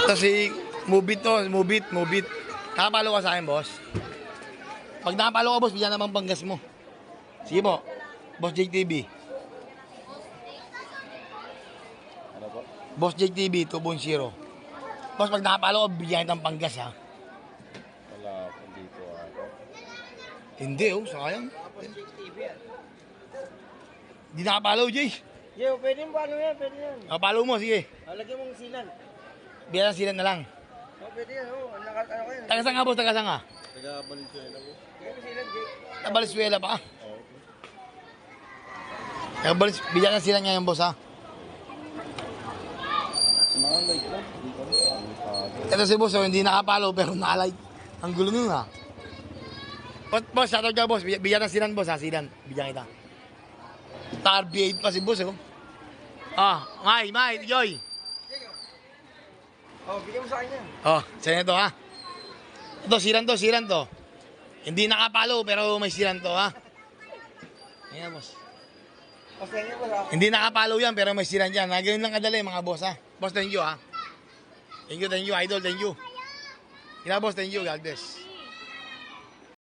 Ito si Move It to, Move It, Move It. Nakapalo ka sa akin, boss. Pag nakapalo ka, boss, bigyan naman panggas mo. Sige po. Boss Jake TV. Ano po? Boss Jake TV 2.0. Boss, pag nakapalo ka, bigyan kitang panggas, ha? Wala po dito ako. Hindi, oh. Sayang. Hindi nakapalo, Jay. Yo, pwede mo ano yan, pwede yan. Nakapalo mo, sige. Lagyan mong silan. Bigyan ng sila na lang. Oh, pwede yan, oh. Ano ko yan? Tagasang nga, boss, tagasang nga. Taga Valenzuela po. Lagyan mo silan, Jake. Tabalisuela pa. Okay. Bigyan ng sila ngayon, boss, ha? Mga like lang. Hindi kami sa amin pa. Ito si boss, oh, hindi nakapalo, pero nakalike. Ang gulo nun, ha? Boss, shoutout ka, boss. Bigyan ng silan, boss, ha? Silan. Bigyan kita. RB8 pa si boss, oh. Ah, Mai, Joy. Oh, bigyan mo sa akin yan. Oh, sa'yo to, ha? Ito, silan to. Hindi nakapalo, pero may silan to, ha? Ayan, boss. O, sa inyo ko sa akin. Hindi nakapalo yan, pero may silan dyan. Ganyan lang kadali, mga boss, ha? Boss, thank you, ha? Thank you, idol, thank you. Kaya, boss, thank you, God bless.